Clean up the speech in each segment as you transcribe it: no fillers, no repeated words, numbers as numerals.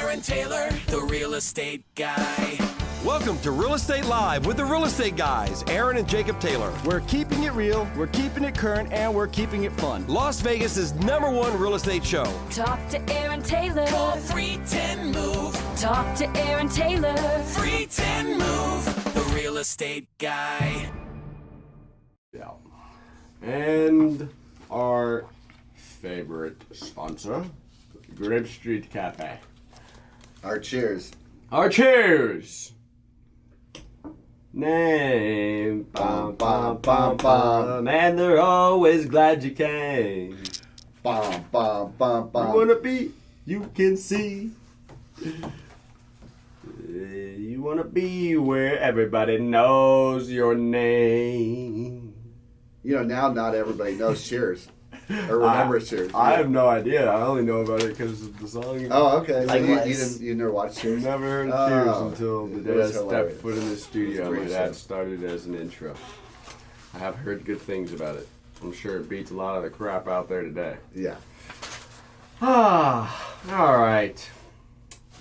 Aaron Taylor, the real estate guy. Welcome to Real Estate Live with the Real Estate Guys, Aaron and Jacob Taylor. We're keeping it real, we're keeping it current, and we're keeping it fun. Las Vegas' #1 real estate show. Talk to Aaron Taylor. Call 310-MOVE. Talk to Aaron Taylor. 310-MOVE. The real estate guy. Yeah. And our favorite sponsor, Grape Street Cafe. Our cheers. Our cheers! Name, bum, bum, bum, bum, and they're always glad you came. Bum, bum, bum, bum. You wanna be, you can see. You wanna be where everybody knows your name. You know, now not everybody knows cheers. Or remembers cheers. I have no idea. I only know about it because of the song. Oh, okay. So Likewise. you never watched cheers? Never heard of Cheers until the it day I was stepped hilarious. foot in the studio. It's a My great dad show. started as an intro. I have heard good things about it. I'm sure it beats a lot of the crap out there today. Yeah. All right.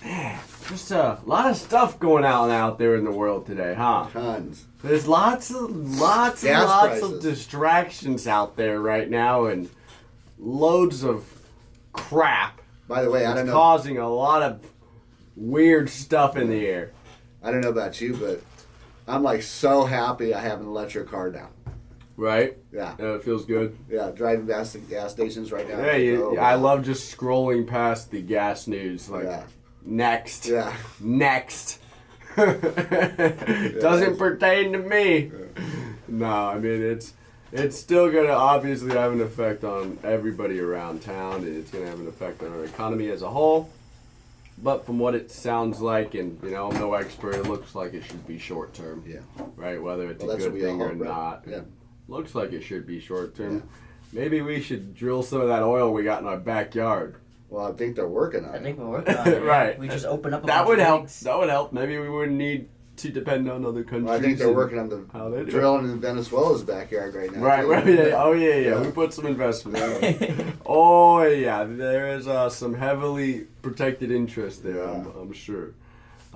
Man, just a lot of stuff going on out there in the world today, huh? Tons. There's lots of prices. distractions out there right now, and loads of crap. By the way, I It's don't know. causing a lot of weird stuff in the air. I don't know about you, but I'm like so happy I have an electric car now. Right? Yeah. It feels good. Yeah. Driving past the gas stations right now. Yeah, Oh, I love just scrolling past the gas news. Like, Yeah. next. Yeah. Next. Doesn't pertain to me. No, I mean, it's still going to obviously have an effect on everybody around town, and it's going to have an effect on our economy as a whole. But from what it sounds like, and you know, I'm no expert, it looks like it should be short term. Yeah. Right? Whether it's Well, a that's good what we thing all or hope, right? not. Yeah. Looks like it should be short term. Maybe we should drill some of that oil we got in our backyard. Well, I think they're working on I it. think we're working on it. Right. We just open up a That bunch would of help. rigs. That would help. Maybe we wouldn't need to depend on other countries. Well, I think they're and working on how they the do it. drilling in Venezuela's backyard right now. Right, too. right. Yeah. Oh, yeah. Yeah. We put some investment in. Oh, yeah. There is some heavily protected interest there, Yeah. I'm sure.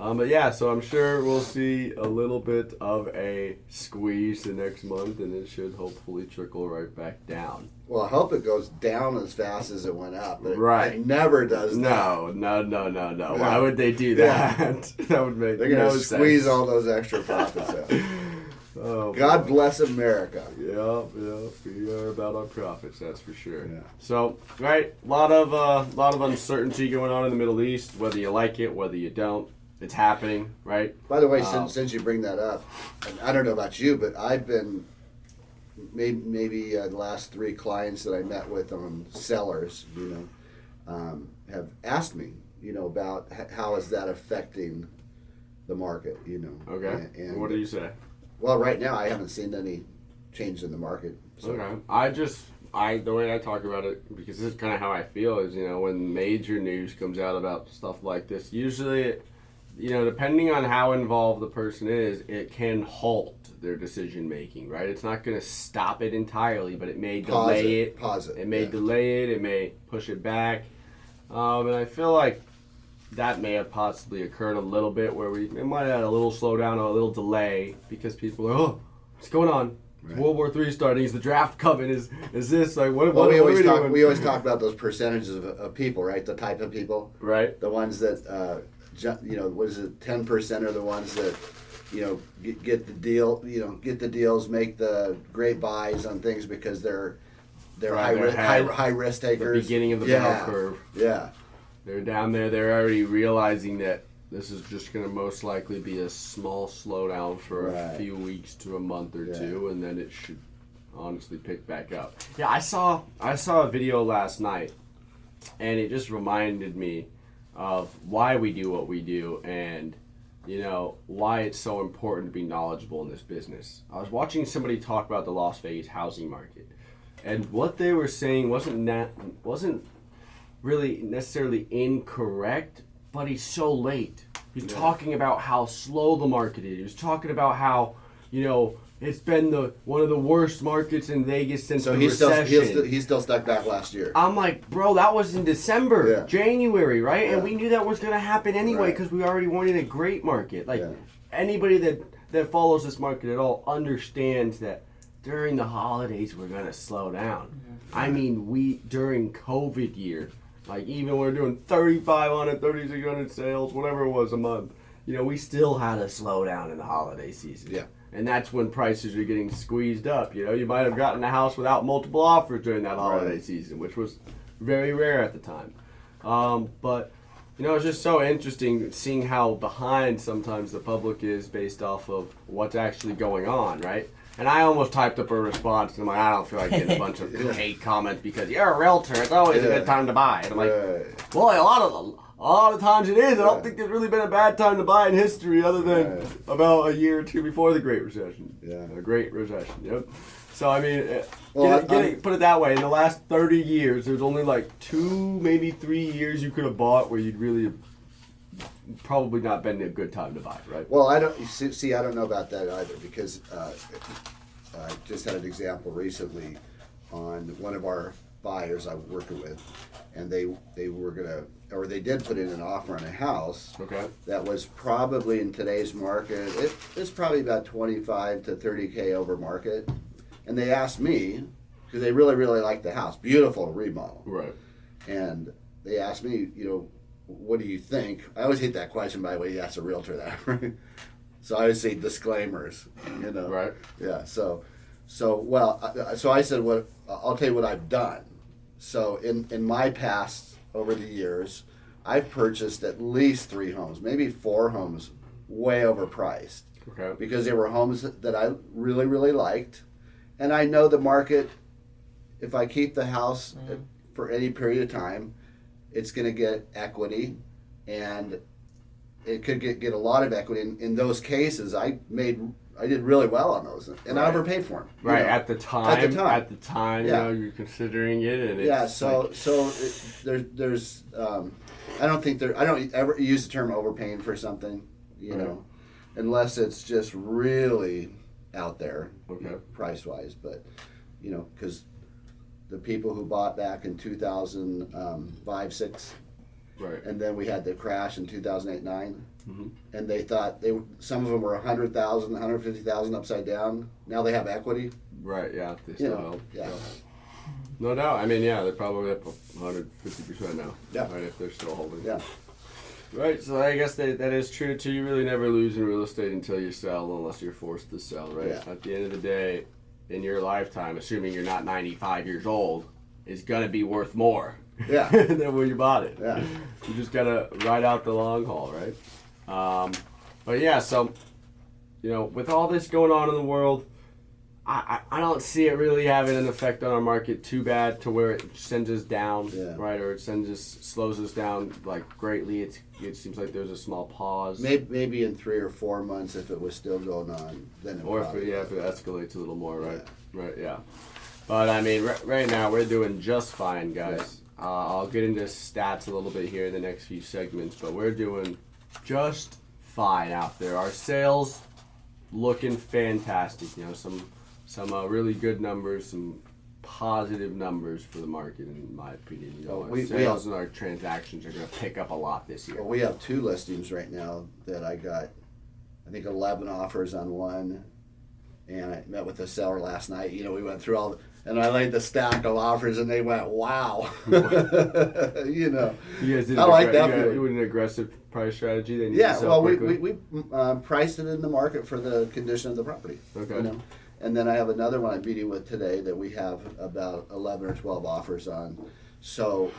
But yeah, so I'm sure we'll see a little bit of a squeeze the next month, and it should hopefully trickle right back down. Well, I hope it goes down as fast as it went up. But Right. It never does that. No. Why would they do that? That would make They're going no to squeeze sense. all those extra profits out. Oh, God bless America. Yeah, we are about our profits, that's for sure. Yeah. So, right, a lot of uncertainty going on in the Middle East. Whether you like it, whether you don't, it's happening, right? By the way, since you bring that up, and I don't know about you, but I've been maybe the last 3 clients that I met with sellers, have asked me, about how is that affecting the market, Okay. And What do you say? Well, right now I haven't seen any change in the market. So. Okay. The way I talk about it, because this is kind of how I feel, is when major news comes out about stuff like this, usually, depending on how involved the person is, it can halt their decision making, right? It's not going to stop it entirely, but it may delay it. Pause it. It may delay it. It may push it back. And I feel like that may have possibly occurred a little bit where it might have had a little slowdown or a little delay because people are, oh, what's going on? Is World War III starting? Is the draft coming? Is this like what? Well, What we are always we talk. doing? We always talk about those percentages of people, right? The type of people, Right. the ones that, what is it? 10% are the ones that, get the deal. Get the deals, make the great buys on things because they're Right, high risk The takers. beginning of the bell curve. Yeah. They're down there. They're already realizing that this is just going to most likely be a small slowdown for a Right. few weeks to a month or Yeah. two, and then it should honestly pick back up. Yeah, I saw a video last night, and it just reminded me of why we do what we do, and why it's so important to be knowledgeable in this business. I was watching somebody talk about the Las Vegas housing market, and what they were saying wasn't really necessarily incorrect, but he's so late. He's talking about how slow the market is. He's talking about how, it's been one of the worst markets in Vegas since So the he's still recession. he's still stuck back last year. I'm like, bro, that was in December, Yeah. January, right? Yeah. And we knew that was going to happen anyway Right. because we already weren't in a great market. Like, Yeah. anybody that follows this market at all understands that during the holidays we're going to slow down. I mean, during COVID year, like even when we're doing 3,500, 3,600 sales, whatever it was a month, we still had a slow down in the holiday season. Yeah. And that's when prices are getting squeezed up. You might have gotten a house without multiple offers during that holiday Right. season, which was very rare at the time. But it's just so interesting seeing how behind sometimes the public is based off of what's actually going on, right? And I almost typed up a response, and I'm like, I don't feel like getting a bunch of hate comments because you're a realtor. It's always a good time to buy. And I'm like, Right. well, a lot of times it is. I don't think there's really been a bad time to buy in history other than about a year or two before the Great Recession. Yeah. A Great Recession, yep. So, I mean, Well, put it that way. In the last 30 years, there's only like 2, maybe 3 years you could have bought where you'd really probably not been a good time to buy, right? Well, I don't see. I don't know about that either because I just had an example recently on one of our buyers I'm working with, and they were gonna, or they did put in an offer on a house. Okay. That was probably in today's market. It's probably about 25 to 30K over market, and they asked me because they really liked the house, beautiful remodel, Right. and they asked me, what do you think? I always hate that question, by the way. You ask a realtor that, right? So I always say disclaimers, Right. Yeah. So I said, what I'll tell you what I've done. So in my past over the years, I've purchased at least 3 homes, maybe 4 homes, way overpriced. Okay. Because they were homes that I really liked, and I know the market. If I keep the house for any period of time, it's going to get equity, and it could get a lot of equity. In those cases, I did really well on those, and I Right. overpaid for them. Right, at the time, Yeah. you're considering it, and Yeah. it's So there's I don't ever use the term overpaying for something, unless it's just really out there, Okay. price wise. But because the people who bought back in 2005, 6, right. and then we had the crash in 2008, 9. Mhm. And they thought some of them were 100,000, 150,000 upside down. Now they have equity. Right, yeah, they still help. Yeah. No doubt. I mean, yeah, they're probably up 150% now. Yeah. Right, if they're still holding. Yeah. Right, so I guess that is true too. You really never lose in real estate until you sell, unless you're forced to sell, right? Yeah. At the end of the day, in your lifetime, assuming you're not 95 years old, is gonna be worth more. Yeah. than when you bought it. Yeah. You just gotta ride out the long haul, right? But yeah, so with all this going on in the world, I don't see it really having an effect on our market too bad to where it sends us down, Yeah. right? Or it slows us down like greatly. It seems like there's a small pause. Maybe in 3 or 4 months, if it was still going on, then it Or if probably it escalates a little more, right? Right, yeah. But I mean, right now we're doing just fine, guys. I'll get into stats a little bit here in the next few segments, but we're doing just fine out there. Our sales looking fantastic. Some really good numbers, some positive numbers for the market, in my opinion. Our sales and our transactions are going to pick up a lot this year. Well, we have 2 listings right now that I got, I think 11 offers on one, and I met with the seller last night. We went through and I laid the stack of offers, and they went, wow. You guys did I like that feeling. You an aggressive price strategy. They need to Yeah, sell well, quickly? we priced it in the market for the condition of the property. Okay. And then I have another one I'm meeting with today that we have about 11 or 12 offers on. So,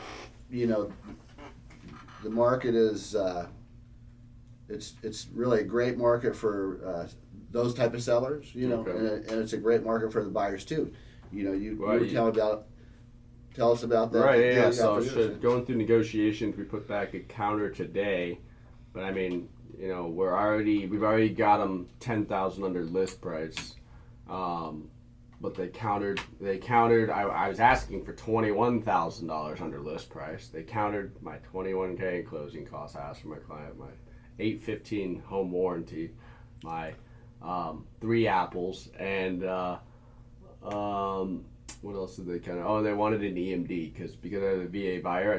the market is it's really a great market for those type of sellers, Okay. and it's a great market for the buyers too. You Well, tell us about that. Right, yeah. deal So you got for yours. going through negotiations, we put back a counter today, but I mean, we've already got them 10,000 under list price, but they countered. I was asking for $21,000 under list price. They countered my $21K in closing costs. I asked for my client my $815 home warranty, my 3 apples, and what else did they kind of? Oh, they wanted an EMD because I was a VA buyer. I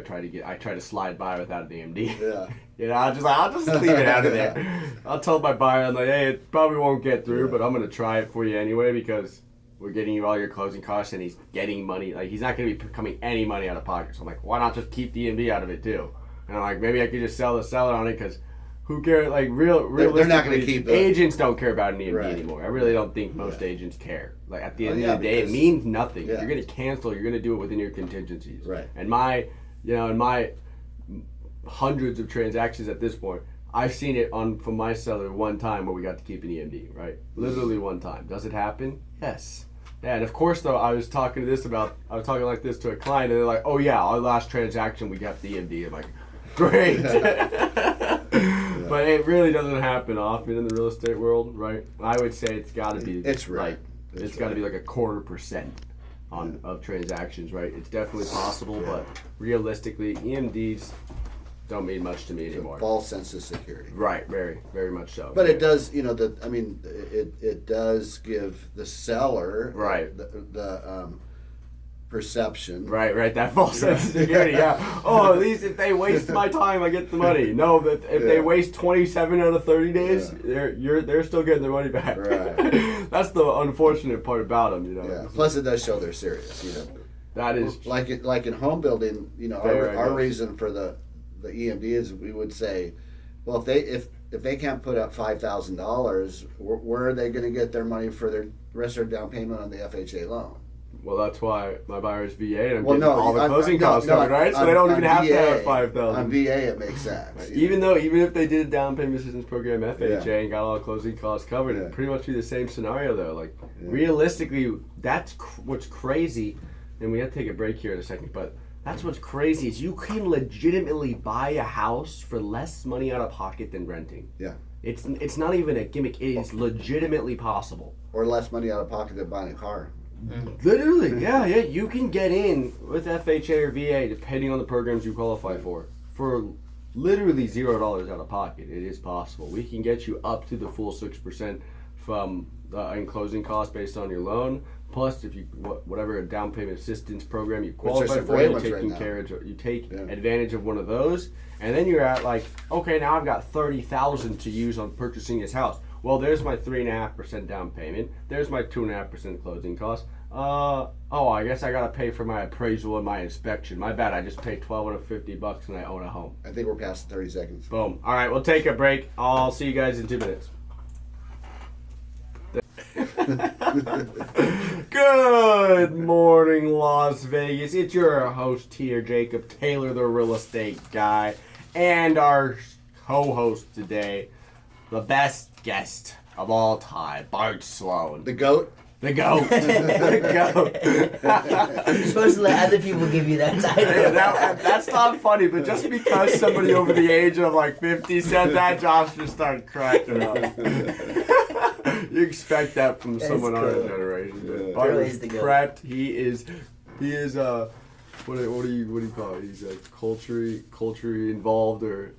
tried to slide by without an EMD. Yeah. You know, I'll just leave it out of there. I'll tell my buyer, I'm like, hey, it probably won't get through, but I'm gonna try it for you anyway because we're getting you all your closing costs, and he's getting money. Like, he's not gonna be coming any money out of pocket. So I'm like, why not just keep the EMD out of it too? And I'm like, maybe I could just sell the seller on it because who cares? Like, realistically, they're not gonna keep it. Agents don't care about an EMD Right. anymore. I really don't think most agents care. Like, at the end yeah, of the day, it because- means nothing. yeah. If you're gonna cancel, you're gonna do it within your contingencies. Right. And my hundreds of transactions at this point, I've seen it from my seller one time where we got to keep an EMD, right? Literally one time. Does it happen? Yes. Yeah, and of course, though, I was talking like this to a client, and they're like, oh yeah, our last transaction we got the EMD. I'm like, great. But it really doesn't happen often in the real estate world, right? I would say it's got to be It's rare. like it's got to be like 0.25% of transactions, right? It's definitely possible, but realistically, EMDs don't mean much to me anymore. False sense of security. Right, very, very much so. But it does, it does give the seller Right. the perception. Right, that false sense of security, yeah. Oh, at least if they waste my time, I get the money. No, but if they waste 27 out of 30 days, they're still getting their money back. Right. That's the unfortunate part about them, Yeah. Plus, it does show they're serious. That is like in home building. Very Our good. reason for the EMD is we would say, well, if they can't put up $5,000, where are they going to get their money for the rest of their down payment on the FHA loan? Well, that's why my buyer's VA, and I'm Well, getting no, all the on- closing no, costs covered, right? So they don't even have to have VA, 5,000. On VA, it makes sense. Even if they did a down payment assistance program FHA Yeah. and got all the closing costs covered, Yeah. it'd pretty much be the same scenario though. Like realistically, that's what's crazy. And we have to take a break here in a second, but that's what's crazy is you can legitimately buy a house for less money out of pocket than renting. Yeah. It's not even a gimmick. It is legitimately possible. Or less money out of pocket than buying a car. Literally, yeah. You can get in with FHA or VA depending on the programs you qualify for literally $0 out of pocket. It is possible. We can get you up to the full 6% from in closing costs based on your loan. Plus, if you whatever down payment assistance program you qualify some for, great you ones take right you take advantage of one of those, and then you're at like, okay, now I've got $30,000 to use on purchasing this house. Well, there's my 3.5% down payment. There's my 2.5% closing cost. I guess I gotta pay for my appraisal and my inspection. My bad. I just paid $1,250 and I own a home. I think we're past 30 seconds. Boom. All right, we'll take a break. I'll see you guys in 2 minutes. Good morning, Las Vegas. It's your host here, Jacob Taylor, the real estate guy, and our co-host today, the best guest of all time, Bart Sloan. The GOAT? The GOAT. The GOAT. You're supposed to let other people give you that title. That's not funny, but just because somebody over the age of like 50 said that, Josh just started cracking up. You expect that from someone our cool. generation. Yeah. Bart Really is is the goat. prepped. He is what do you call it? He's culturally involved or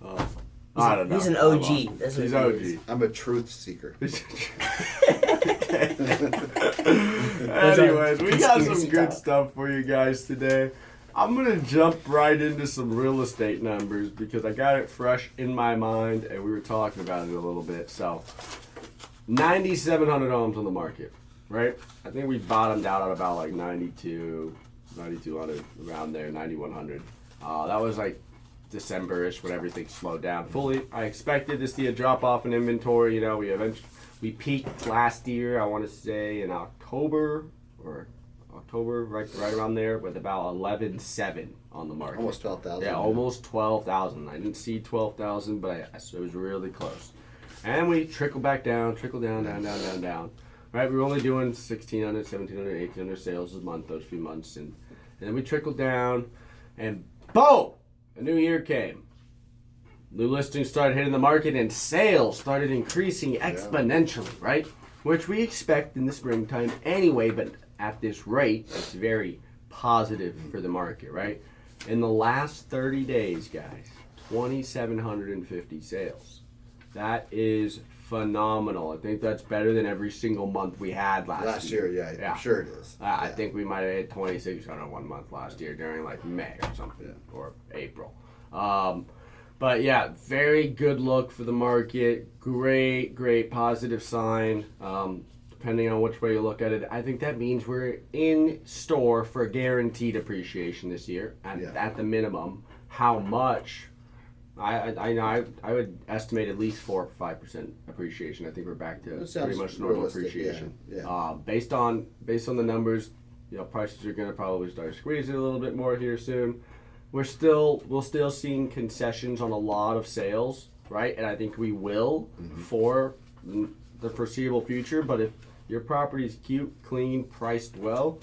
I don't know. He's an OG. That's what He's he OG. is. I'm a truth seeker. Anyways, we got some Conspiracy good talk. stuff for you guys today. I'm going to jump right into some real estate numbers because I got it fresh in my mind and we were talking about it a little bit. So, 9,700 homes on the market, right? I think we bottomed out at about like 9,200, around there, 9,100. That was like December-ish when everything slowed down fully. I expected to see a drop off in inventory. We peaked last year, I want to say in October, right around there, with about 11.7 on the market. Almost 12,000. Yeah, almost 12,000. I didn't see 12,000, but it was really close. And we trickled back down, down. Right, we were only doing 1,600, 1,700, 1,800 sales a month those few months, and then we trickled down, and boom, a new year came. New listings started hitting the market, and sales started increasing exponentially, right? Which we expect in the springtime anyway, but at this rate, it's very positive for the market, right? In the last 30 days, guys, 2,750 sales. That is phenomenal. I think that's better than every single month we had last year. Yeah, I'm sure it is. I think we might have hit 2,600 one month last year during like May or something, or April. But yeah, very good look for the market. Great positive sign. Depending on which way you look at it, I think that means we're in store for guaranteed appreciation this year at the minimum. How much? I would estimate at least 4 or 5% appreciation. I think we're back to pretty much normal realistic, appreciation. yeah. Based on the numbers, prices are going to probably start squeezing a little bit more here soon. We're still seeing concessions on a lot of sales, right? And I think we will for the foreseeable future. But if your property is cute, clean, priced well,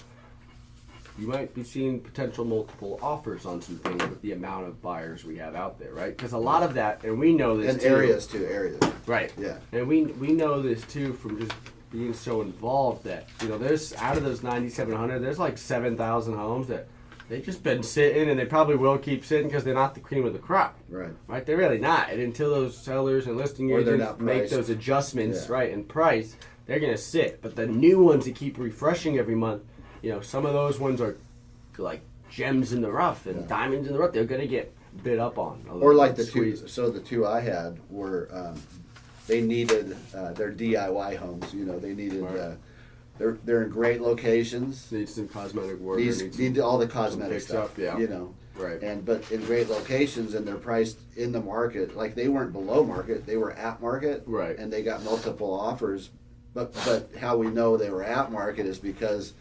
you might be seeing potential multiple offers on some things with the amount of buyers we have out there, right? Because a lot of that, and we know this And too. areas. Right. Yeah. And we know this too from just being so involved that, there's out of those 9,700, there's like 7,000 homes that they've just been sitting, and they probably will keep sitting because they're not the cream of the crop. Right. They're really not. And until those sellers and listing Or they're agents not make priced. those adjustments, Yeah. right, in price, they're going to sit. But the new ones that keep refreshing every month, some of those ones are like gems in the rough and diamonds in the rough. They're going to get bid up on. Or like the squeezed. two. So the two I had were they needed their DIY homes. They needed. Right. They're in great locations. Need some cosmetic work. Need all the cosmetic fix stuff. up, yeah. Right. But in great locations, and they're priced in the market. Like they weren't below market; they were at market. Right. And they got multiple offers. But how we know they were at market is because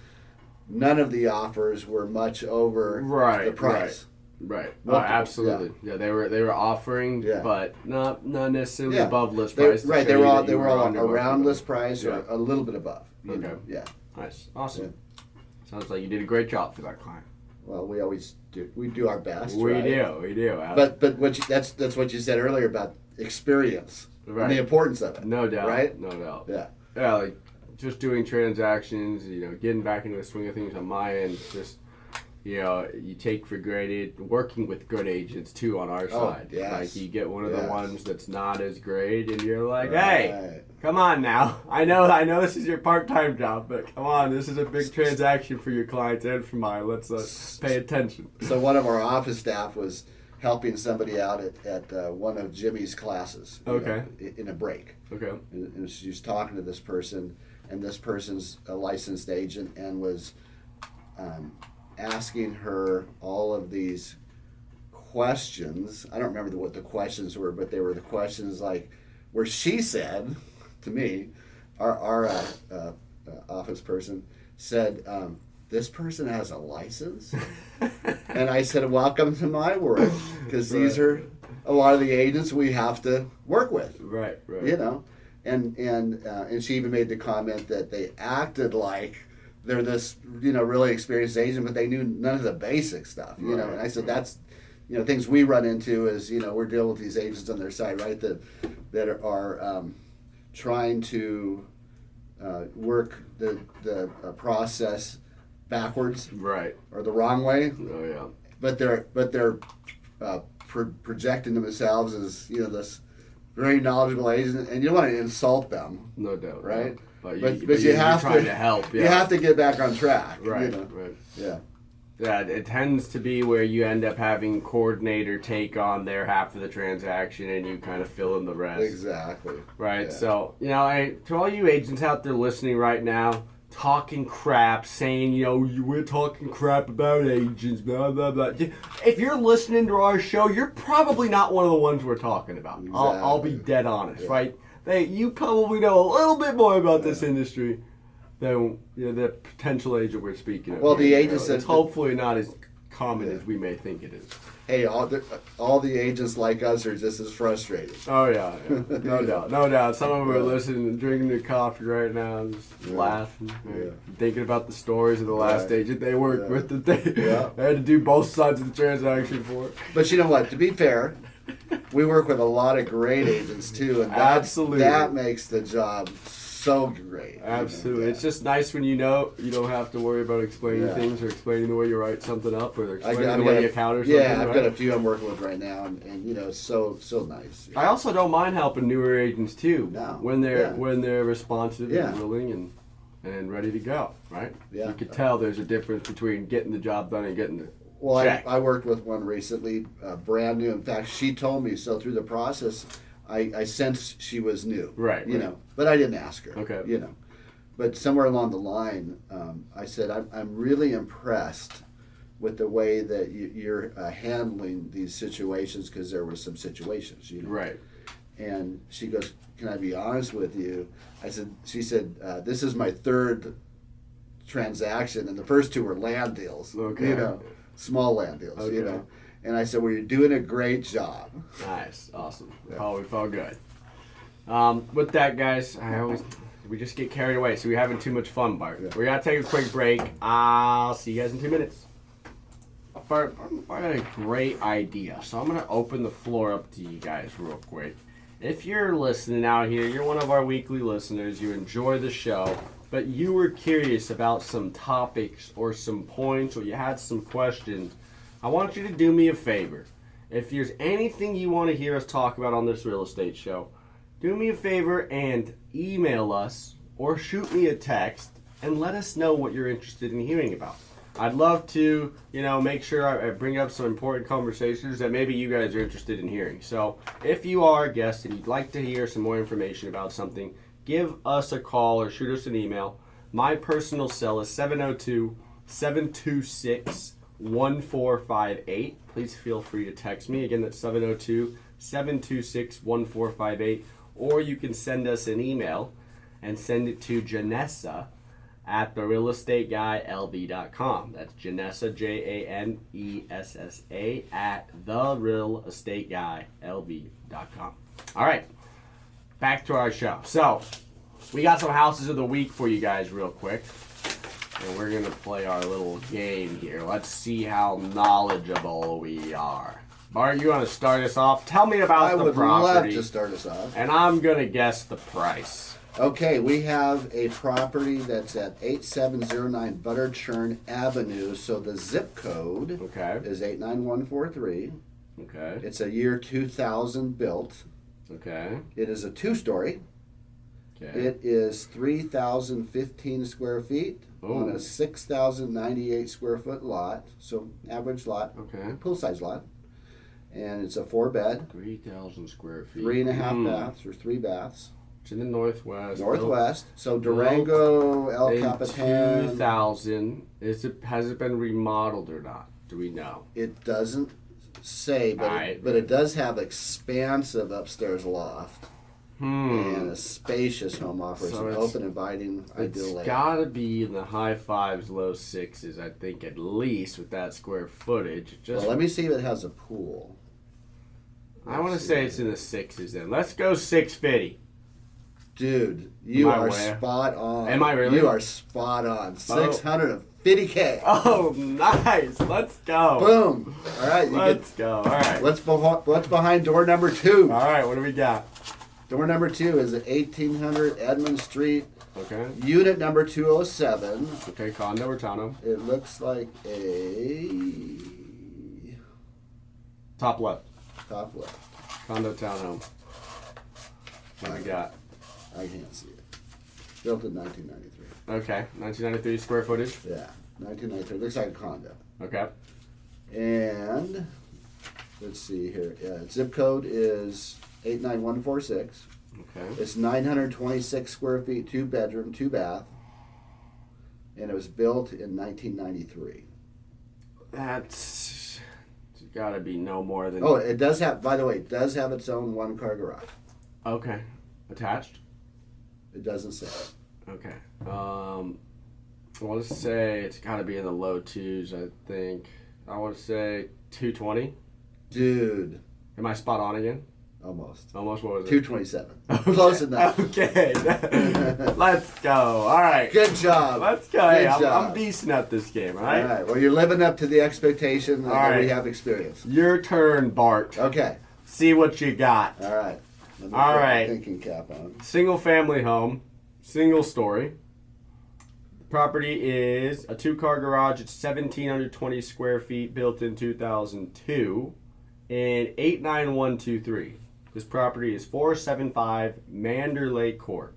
none of the offers were much over the price. Right. Multiple, Absolutely. Yeah. They were offering, Yeah. but not necessarily Yeah. above list They, price. to right. show They were you all that you were under around market. list price or Yeah. a little bit above. you Okay. know, Yeah. Nice. Awesome. Sounds like you did a great job for that client. Well, we always do. We do our best. We right? do. But that's what you said earlier about experience Right. and the importance of it. No doubt. Right. No doubt. Yeah. Yeah, like just doing transactions, getting back into the swing of things on my end, just you take for granted working with good agents too on our side. Yes. Like you get one of the Yes. ones that's not as great, and you're like, Right. hey, come on now. I know this is your part-time job, but come on, this is a big transaction for your clients and for mine. Let's pay attention. So one of our office staff was helping somebody out at one of Jimmy's classes. Okay. In a break. Okay. And she was talking to this person, and this person's a licensed agent and was asking her all of these questions. I don't remember what the questions were, but they were the questions like where she said to me, our office person said, this person has a license? And I said, welcome to my world, because these are a lot of the agents we have to work with. Right. And she even made the comment that they acted like they're this really experienced agent, but they knew none of the basic stuff. And I said that's things we run into is we're dealing with these agents on their side, right? That are trying to work the process backwards, Right. or the wrong way. Oh yeah. But they're projecting themselves as this very knowledgeable agent, and you don't want to insult them, No doubt. right? No. But you you're have trying to help. Yeah. You have to get back on track. Right. Right. Yeah. Yeah, it tends to be where you end up having coordinator take on their half of the transaction and you kind of fill in the rest. Exactly. Right. Yeah. So, to all you agents out there listening right now, talking crap, saying, we're talking crap about agents, blah, blah, blah. If you're listening to our show, you're probably not one of the ones we're talking about. I'll be dead honest, right? You probably know a little bit more about this industry than the potential agent we're speaking of. Well, the agents it's hopefully not as common as we may think it is. Hey, all the agents like us are just as frustrated. Oh yeah. No doubt. Some of them are listening, drinking their coffee right now, and just laughing, thinking about the stories of the last agent they worked with that they had to do both sides of the transaction for. But you know what? To be fair, we work with a lot of great agents too, and Absolutely. that makes the job so great. Absolutely. Yeah. It's just nice when you know you don't have to worry about explaining Yeah. things or explaining the way you write something up or explaining I've the way got you a- count or something. Yeah, I've right? got a few I'm working with right now, and it's so nice. I also don't mind helping newer agents too No. when they're Yeah. responsive Yeah. and willing and ready to go. Right? Yeah. You could tell there's a difference between getting the job done and getting the Well, check. I worked with one recently, brand new. In fact, she told me so through the process. I sensed she was new, Right, You right. know, but I didn't ask her. Okay. You know, but somewhere along the line, I said I'm really impressed with the way that you're handling these situations because there were some situations, you know. Right. And she goes, "Can I be honest with you?" She said, "This is my third transaction, and the first two were land deals. Okay. You know, small land deals. You Okay. know." And I said, "Well, you're doing a great job." Nice. Awesome. Yeah. Oh, we felt good. With that, guys, we just get carried away, so we're having too much fun, Bart. Yeah. We gotta take a quick break. I'll see you guys in 2 minutes. Bart, I got a great idea, so I'm gonna open the floor up to you guys real quick. If you're listening out here, you're one of our weekly listeners, you enjoy the show, but you were curious about some topics or some points, or you had some questions, I want you to do me a favor. If there's anything you want to hear us talk about on this real estate show, do me a favor and email us or shoot me a text and let us know what you're interested in hearing about. I'd love to, make sure I bring up some important conversations that maybe you guys are interested in hearing. So if you are a guest and you'd like to hear some more information about something, give us a call or shoot us an email. My personal cell is 702-726-1458. Please feel free to text me. Again, that's 702-726-1458. Or you can send us an email and send it to Janessa at therealestateguyLV.com. That's Janessa, Janessa, at therealestateguyLV.com. All right, back to our show. So, we got some houses of the week for you guys real quick. And we're going to play our little game here. Let's see how knowledgeable we are. Bart, you want to start us off? Tell me about the property. I would love to start us off. And I'm going to guess the price. Okay, we have a property that's at 8709 Butter Churn Avenue. So the zip code is 89143. Okay. It's a year 2000 built. Okay. It is a two-story. Okay. It is 3,015 square feet on a 6,098 square foot lot. So average lot, Okay. pool-size lot. And it's a 4-bed, 3,000 square feet. 3.5 baths or 3 baths. It's in the northwest. Northwest. So Durango, El In Capitan. 2000. Has it been remodeled or not? Do we know? It doesn't say, but, Alright. but it does have expansive upstairs loft and a spacious home offers So an it's- open, inviting, ideal It's layout. got to be in the high fives, low sixes, I think, at least with that square footage. Just, Well, let me see if it has a pool. I want to say it's in the sixes then. Let's go 650. Dude, you Am I are way? spot on. Am I really? You are spot on. 650K. Oh, nice. Let's go. Boom. All right. Let's go. All right. What's behind door number 2? All right, what do we got? Door number 2 is at 1800 Edmond Street, Okay. unit number 207. Okay, condo or townhome? It looks like a Top left. top left. Condo, townhome. What do we got? I can't see it. Built in 1993. Okay, 1993 square footage. Yeah, 1993. Looks like a condo. Okay. And let's see here. Yeah, zip code is 89146. Okay. It's 926 square feet, 2 bedroom, 2 bath, and it was built in 1993. That's got to be no more than. Oh, it does have. By the way, it does have its own 1-car garage. Okay. Attached. It doesn't say. Okay. I want to say it's got to be in the low twos. I think. I want to say 220. Dude, Am I spot on again? almost. Almost. What was it? 227. Close enough. Okay. Let's go. All right. Good job. Let's go. Hey, Good I'm job. decent at this game. All All right. right. Well, you're living up to the expectation that All right. we have experience. Your turn, Bart. Okay. See what you got. All right. Let me All put my right. thinking cap on. Single family home, single story. Property is a 2-car garage. It's 1,720 square feet, built in 2002, and 89123. This property is 475 Manderley Court.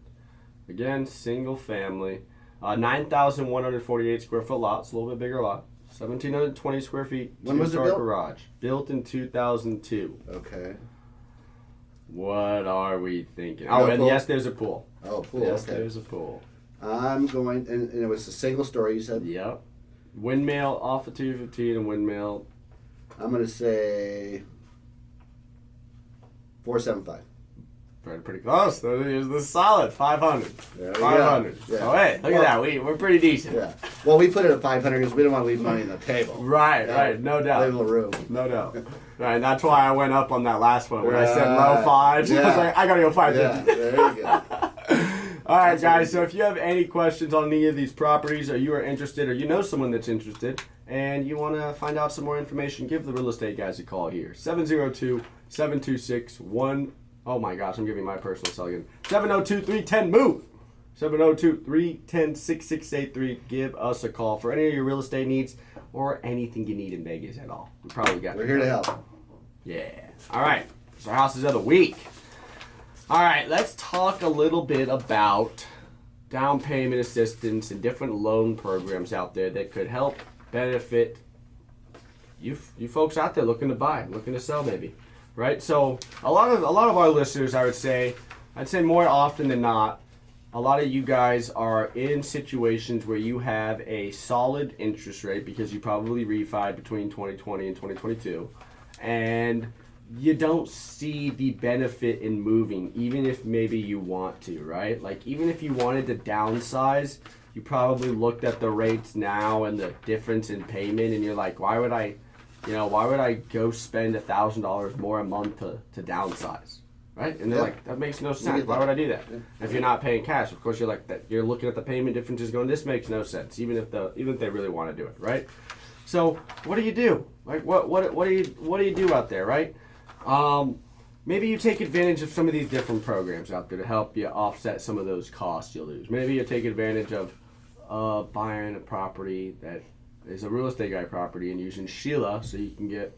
Again, single family. 9,148 square foot lot. It's a little bit bigger lot. 1,720 square feet. When was it 2-car built? garage. Built in 2002. Okay. What are we thinking? No Oh, and pool? yes, there's a pool. Oh, pool. Yes, okay. there's a pool. I'm going, and it was a single story. You said. Yep. Windmill off of 215 and windmill. I'm going to say 475. Pretty close. There's the solid 500. There we 500. go. Yeah. So hey, look at that. We're pretty decent. Yeah. Well, we put it at 500 because we don't want to leave money on the table. Right, Yeah. right. No Leave a doubt. little room. No doubt. Right, and that's why I went up on that last one. When I said low Right. fives, I was Yeah. like, I gotta go Yeah. 550. There you go. All right, guys. So if you have any questions on any of these properties, or you are interested, or you know someone that's interested, and you want to find out some more information, give the real estate guys a call here. 702-726-1. Oh my gosh, I'm giving my personal cell again. 702-310-MOVE. 702-310-6683. Give us a call for any of your real estate needs or anything you need in Vegas at all. We probably got. We're you here to covered. help. Yeah. All right. It's our houses of the week. All right. Let's talk a little bit about down payment assistance and different loan programs out there that could help benefit you folks out there looking to buy, looking to sell, maybe. Right. So a lot of our listeners, I'd say more often than not, a lot of you guys are in situations where you have a solid interest rate because you probably refied between 2020 and 2022, and you don't see the benefit in moving, even if maybe you want to, right? Like, even if you wanted to downsize, you probably looked at the rates now and the difference in payment, and you're like, why would I go spend $1,000 more a month to downsize? Right? And they're Yeah. like, that makes no get sense. Why that. would I do that? Yeah. If you're not paying cash, of course you're like that. You're looking at the payment differences going, this makes no sense, even if they really want to do it, right? So what do you do? Like what do you do out there, right? Maybe you take advantage of some of these different programs out there to help you offset some of those costs you lose. Maybe you take advantage of buying a property that is a real estate guy property and using Sheila so you can get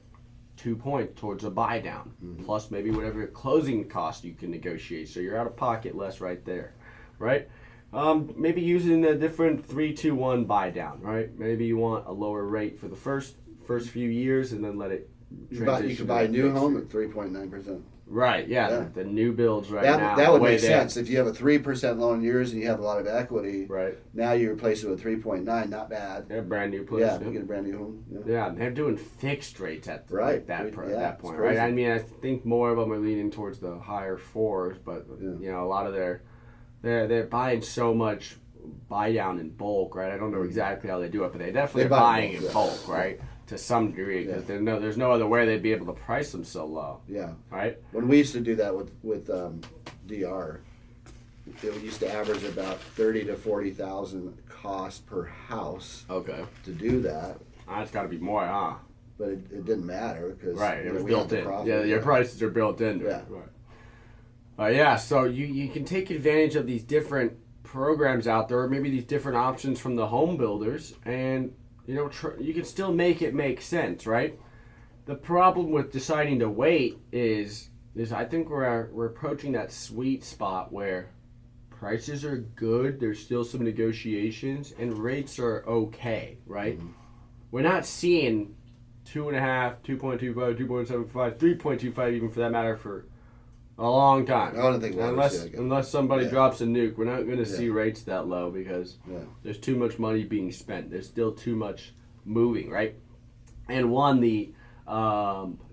2 points towards a buy down, plus maybe whatever closing cost you can negotiate, so you're out of pocket less right there, right? Maybe using a different 3-2-1 buy down, right? Maybe you want a lower rate for the first few years and then let it transition. You could to buy a that new fixed home rate. at 3.9%. Right, yeah. The new builds right now. That would the way make they- sense. If you have a 3% loan in yours and you have a lot of equity, Right. now you replace it with 3.9, not bad. They're brand new place. Yeah, yeah. you get a brand new home. Yeah. Yeah, and they're doing fixed rates at Right. like that Yeah, that it's point, crazy. right? I mean, I think more of them are leaning towards the higher fours, but you know, a lot of they're buying so much buy down in bulk, right? I don't know exactly how they do it, but they definitely They are buy buying in in bulk, bulk, right? To some degree, because Yeah. there's no other way they'd be able to price them so low, Yeah. right? When we used to do that with DR, it used to average about 30 to 40,000 cost per house Okay, to do that, that's got to be more, huh? but it didn't matter because Right, it was we had built the in. profit. Yeah, your prices are built into Yeah. it. Right. Yeah, so you can take advantage of these different programs out there, or maybe these different options from the home builders, and you know you can still make it make sense, right? The problem with deciding to wait is I think we're approaching that sweet spot where prices are good, there's still some negotiations, and rates are okay, right? We're not seeing 2.5, 2.25, 2.75, 3.25 even for that matter for a long time. I don't think we'll ever see that again. Unless somebody Yeah. drops a nuke, we're not going to Yeah. see rates that low because Yeah. there's too much money being spent. There's still too much moving, right? And one, the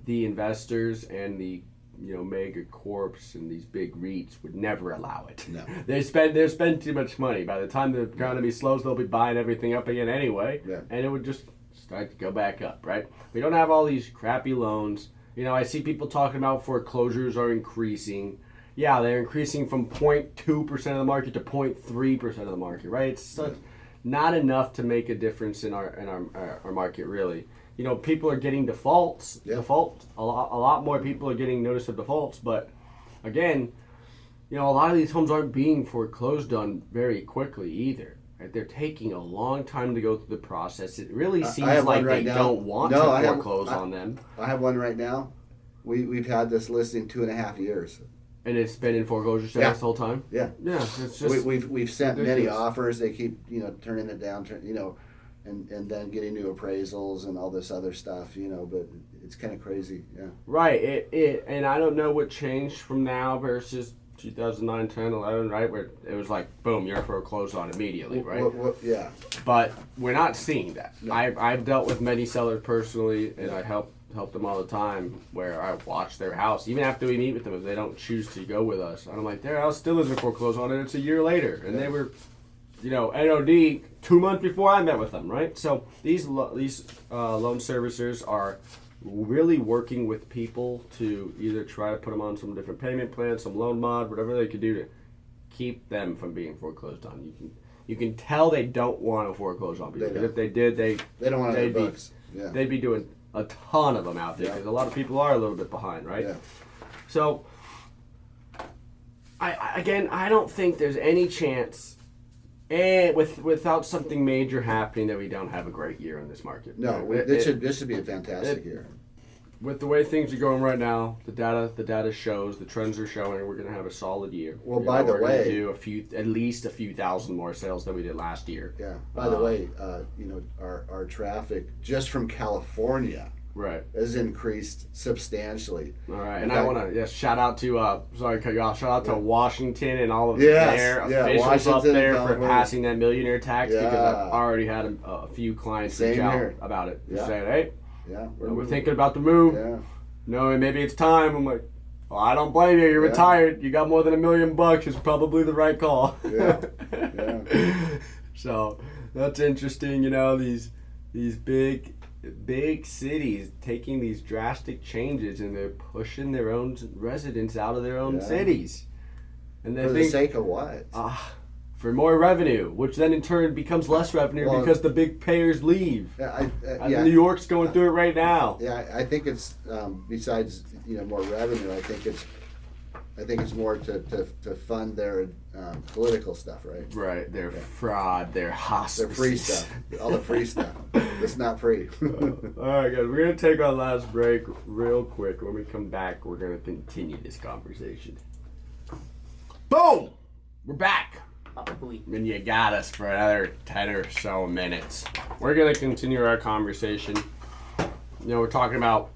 investors and the mega corps and these big REITs would never allow it. No. They spend too much money. By the time the economy slows, they'll be buying everything up again anyway, Yeah. and it would just start to go back up, right? We don't have all these crappy loans. You know, I see people talking about foreclosures are increasing. Yeah, they're increasing from 0.2% of the market to 0.3% of the market, right? It's such, not enough to make a difference in our market, really. You know, people are getting defaults. Yeah. A lot more people are getting notice of defaults, but again, a lot of these homes aren't being foreclosed on very quickly either. Right? They're taking a long time to go through the process. It really seems have like one right they now. don't want No, to I have- foreclose on them. I have one right now. We've had this listing 2.5 years. And it's been in foreclosure status Yeah. the whole time? Yeah. Yeah, it's just... We've sent many ridiculous. offers. They keep turning it down. And then getting new appraisals and all this other stuff. But it's kind of crazy. Yeah. Right. And I don't know what changed from now versus 2009, 10, 11, right? Where it was like, boom, you're foreclosed on immediately, right? Yeah. But we're not seeing that. No. I've dealt with many sellers personally, and I help them all the time, where I watch their house. Even after we meet with them, if they don't choose to go with us, I'm like, their house still isn't foreclosed on, and it's a year later. And they were, NOD 2 months before I met with them, right? So these loan servicers are really working with people to either try to put them on some different payment plan, some loan mod, whatever they could do to keep them from being foreclosed on. You can tell they don't want to foreclose on people. Because if they did, They don't want to have books. Yeah. they'd be doing a ton of them out there, because a lot of people are a little bit behind, right? Yeah. So, I don't think there's any chance, without something major happening, that we don't have a great year in this market. No, Right? this should be a fantastic year. With the way things are going right now, the data shows, the trends are showing, we're going to have a solid year. Well, by the we're way, gonna do at least a few thousand more sales than we did last year. Yeah. By the way, our traffic just from California Right. has increased substantially. All right, In and I fact- want to shout out to sorry to cut you off. Shout out to Washington and all of Yes, their yeah, officials Washington up and there for California. passing that millionaire tax, because Yeah. I've already had a few clients Same reach out here. about it, Yeah. saying, "Hey, Yeah, we're thinking about the move. Yeah. No, maybe it's time." I'm like, "Well, I don't blame you. You're Yeah. retired. You got more than $1 million. It's probably the right call." Yeah. Yeah. So that's interesting. These big cities taking these drastic changes, and they're pushing their own residents out of their own Yeah. cities, and they For the think sake of what? for more revenue, which then in turn becomes less revenue Well- because the big payers leave. Yeah, And New York's going through it right now. Yeah, I think it's besides more revenue. I think it's more to fund their political stuff, right? Right, their fraud, their Their hospices. free stuff, all the free stuff. It's not free. All right, guys, we're going to take our last break real quick. When we come back, we're going to continue this conversation. Boom! We're back. And you got us for another 10 or so minutes. We're going to continue our conversation. We're talking about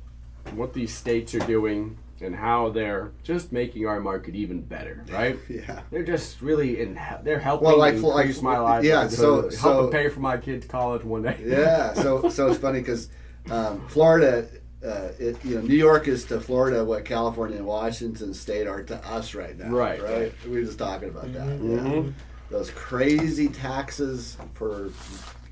what these states are doing and how they're just making our market even better, right? Yeah. They're just really they're helping Well, like- increase my life. yeah, so- helping pay for my kids' college one day. Yeah, so it's funny because Florida, New York is to Florida what California and Washington State are to us right now. Right. We were just talking about that. Mm-hmm. Yeah. Those crazy taxes for.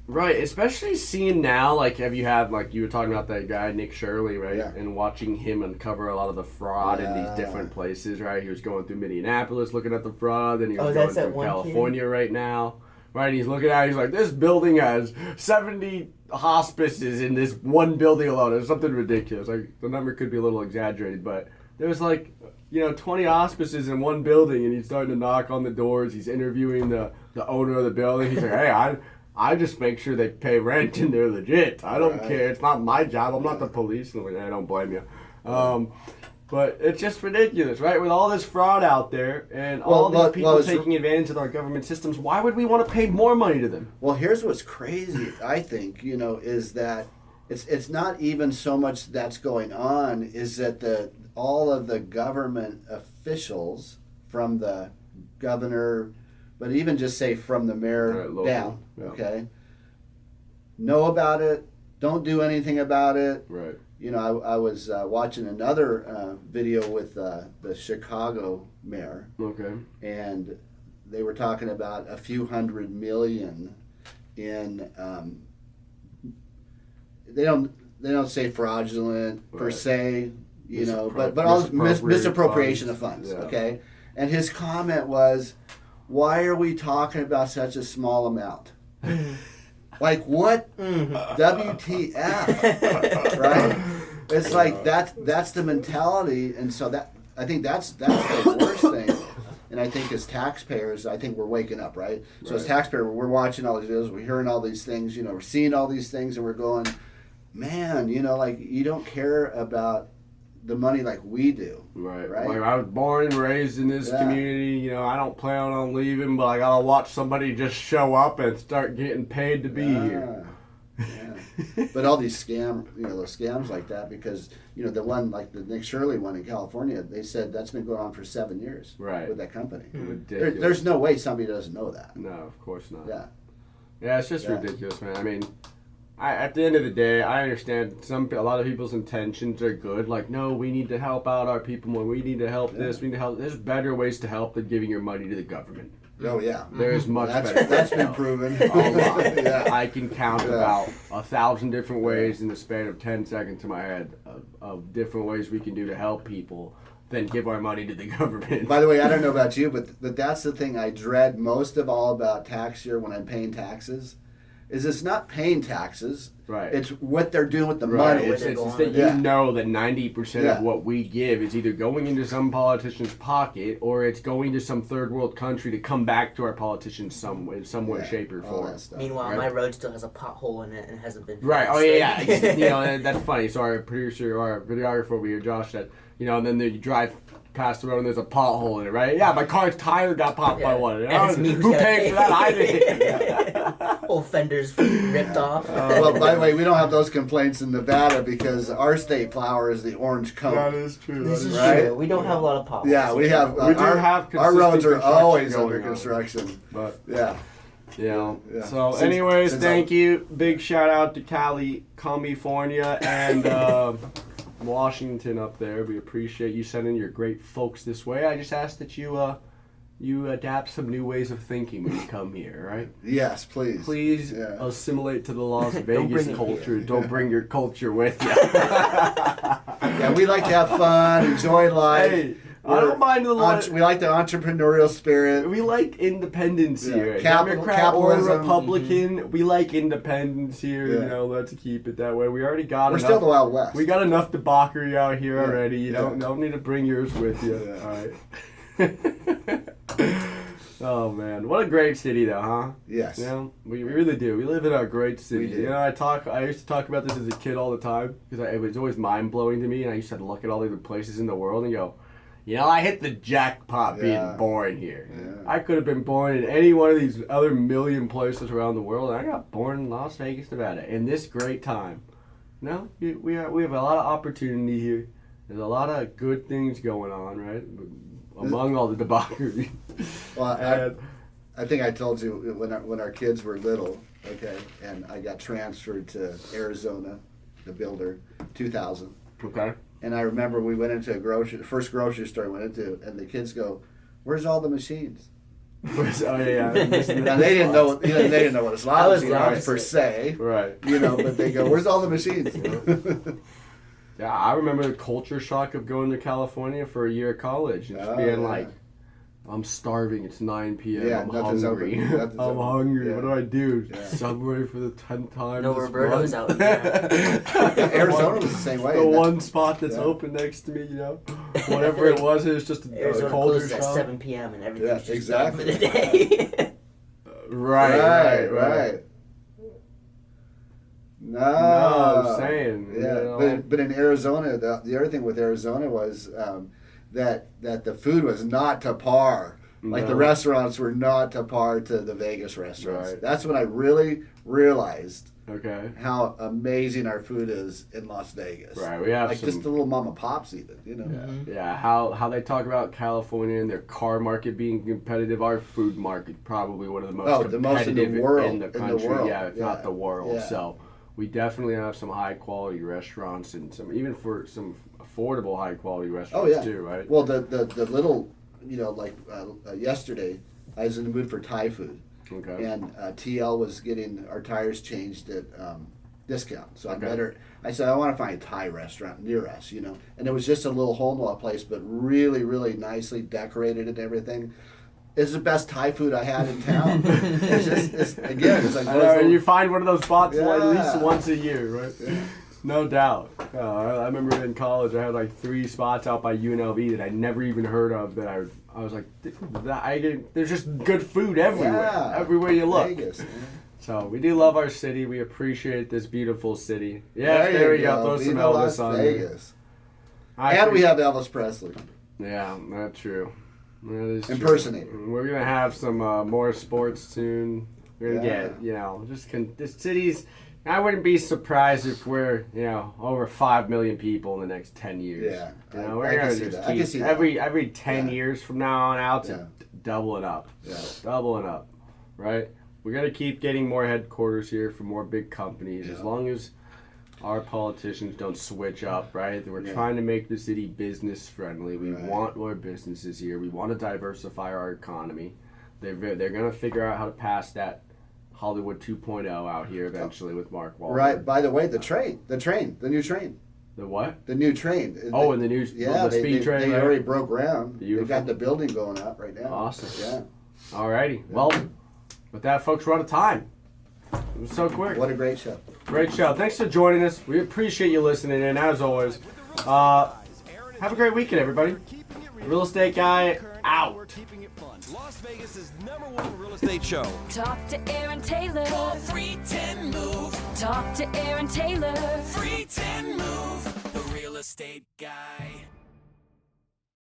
Right, especially seeing now, like, have you had, like, you were talking about that guy, Nick Shirley, right? Yeah. And watching him uncover a lot of the fraud in these different places, right? He was going through Minneapolis looking at the fraud, then he was going that's that through one California right now. Right, he's looking at it, he's like, this building has 70 hospices in this one building alone. It's something ridiculous. Like, the number could be a little exaggerated, but there's like, 20 hospices in one building, and he's starting to knock on the doors. He's interviewing the owner of the building. He's like, hey, I just make sure they pay rent and they're legit. I don't care. It's not my job. I'm not the police. And I'm like, I don't blame you. But it's just ridiculous, right? With all this fraud out there and all these people taking advantage of our government systems, why would we want to pay more money to them? Well, here's what's crazy, I think, is that it's not even so much that's going on, is that all of the government officials, from the governor, but even just say from the mayor Local, down, yeah. okay, know about it, don't do anything about it. Right. I was watching another video with the Chicago mayor, Okay. and they were talking about a few $100 million in. They don't say fraudulent per Right. se, but all this misappropriation of funds. Yeah. Okay, and his comment was, "Why are we talking about such a small amount? Like what? WTF?" Right? It's like that's the mentality, and so I think that's the worst thing. And I think as taxpayers, I think we're waking up, right? So as taxpayers, we're watching all these videos, we're hearing all these things, we're seeing all these things, and we're going, man, like you don't care about the money like we do. Right. Right? Like I was born and raised in this community. I don't plan on leaving, but I gotta watch somebody just show up and start getting paid to be here. Yeah. But all these those scams like that, because the one like the Nick Shirley one in California, they said that's been going on for 7 years. Right. With that company. Ridiculous. There's no way somebody doesn't know that. No, of course not. Yeah. Yeah, it's just ridiculous, man. I mean, at the end of the day, I understand a lot of people's intentions are good. Like, no, we need to help out our people more. We need to help this. We need to help. There's better ways to help than giving your money to the government. Oh yeah. There's much better. That's been proven. A lot. Yeah. I can count about 1,000 different ways in the span of 10 seconds in my head of different ways we can do to help people than give our money to the government. By the way, I don't know about you, but that's the thing I dread most of all about tax year when I'm paying taxes, is it's not paying taxes. Right. It's what they're doing with the Right. money. It's that you know that 90% of what we give is either going into some politician's pocket or it's going to some third world country to come back to our politicians some way, shape, or all form. that stuff. Meanwhile, my road still has a pothole in it and hasn't been Right. Oh fixed. yeah. That's funny. So our producer, our videographer over here, Josh, said, and then you drive past the road and there's a pothole in it, right? Yeah, my car's tire got popped by one. And it's me who's Who gotta paid pay. for that? I did. Whole fenders ripped off. Well, by the way, we don't have those complaints in Nevada because our state flower is the orange cone. That is true. This is Right? true. We don't have a lot of potholes. Yeah, we have. We do have our roads are consistent always construction under going on. construction. But Yeah. Yeah. So, Since- anyways, since thank you. Big shout out to California and Washington up there. We appreciate you sending your great folks this way. I just ask that you adapt some new ways of thinking when you come here, right? Yes, please. Please Yeah. assimilate to the Las Don't Vegas bring it culture. here. Don't bring your culture with you. Yeah, we like to have fun, enjoy life. Hey, I don't mind the We like the entrepreneurial spirit. We like independence Yeah. here. Democrat or Capitalism. Republican, we like independence here. Yeah. Let's keep it that way. We already got We're enough. still the Wild West. We got enough debauchery out here Yeah. already. You Yeah. don't need to bring yours with you. Yeah. All right. Oh man, what a great city though, huh? Yes. We really do. We live in a great city. We do. I used to talk about this as a kid all the time because it was always mind blowing to me, and I used to look at all the other places in the world and go, I hit the jackpot being Yeah. born here. Yeah. I could have been born in any one of these other million places around the world, and I got born in Las Vegas, Nevada, in this great time. We have a lot of opportunity here. There's a lot of good things going on, right? Among all the debauchery. Well, I think I told you when our kids were little, okay, and I got transferred to Arizona, the builder, 2000. Okay. And I remember we went into the first grocery store we went into, and the kids go, "Where's all the machines?" Oh yeah. Now they didn't know. They didn't know what a slot I was machine the was opposite. per se. Right. But they go, "Where's all the machines?" Yeah, I remember the culture shock of going to California for a year of college and just Oh, being yeah. like, I'm starving. It's 9 p.m. Yeah, I'm nothing's hungry. open. Nothing's I'm open. hungry. Yeah. What do I do? Yeah. Subway for the 10th time. No this Roberto's month? out there. Arizona was the same way. The one spot that's Yeah. open next to me, Whatever it was just a Arizona culture closes at shock. 7 p.m. and everything's Yeah, just exactly. done for the day. Right. No, I'm saying. Yeah, but in Arizona, the other thing with Arizona was that the food was not to par. Like the No. restaurants were not to par to the Vegas restaurants. Right. That's when I really realized Okay. how amazing our food is in Las Vegas. Right, we have like some- just the little mama pops even. Yeah, how they talk about California and their car market being competitive. Our food market probably one of the most The most in the competitive world, in the in the country. world. Yeah, if not Yeah. the world. Yeah. So we definitely have some high quality restaurants and even for some affordable high quality Oh restaurants yeah. too, right? Well, the little, yesterday I was in the mood for Thai food. Okay. And TL was getting our tires changed at discount. So I Okay. met her. I said, I want to find a Thai restaurant near us, And it was just a little home lot place, but really, really nicely decorated and everything. It's the best Thai food I had in town. it's like I know, you find one of those spots at least Yeah. once a year, right? No doubt. I remember in college, I had like 3 spots out by UNLV that I never even heard of. That I was like, there's just good food everywhere, Yeah. everywhere you look. Vegas, man. So we do love our city. We appreciate this beautiful city. Yeah, there we go. Throw some Viva Elvis Las on there. Vegas. I And we think- have Elvis Presley. Yeah, that's true. That is true. Impersonator. We're gonna have some more sports soon. We're gonna Yeah. get, the cities. I wouldn't be surprised if we're, over 5 million people in the next 10 years. Yeah, we're I can gonna see just that. I keep can see that. every 10 Yeah. years from now on out to Yeah. double it up. Yeah. Double it up, right? We're gonna keep getting more headquarters here for more big companies, as Yeah. long as our politicians don't switch up, right? We're Yeah. trying to make the city business friendly. We Right. want more businesses here. We want to diversify our economy. They're gonna figure out how to pass that Hollywood 2.0 out here eventually with Mark Wahlberg. Right. By the way, the new train. The what? The new train. Oh, and the new Yeah, the speed train. they right? already broke ground. Beautiful. They've got the building going up right now. Awesome. Yeah. Alrighty. Well, with that, folks, we're out of time. It was so quick. What a great show. Great show. Thanks for joining us. We appreciate you listening. And as always, have a great weekend, everybody. Real Estate Guy out. We're keeping it fun. Las Vegas' #1 real estate show. Talk to Aaron Taylor. Call 310-MOVE. Talk to Aaron Taylor. 310-MOVE. The Real Estate Guy.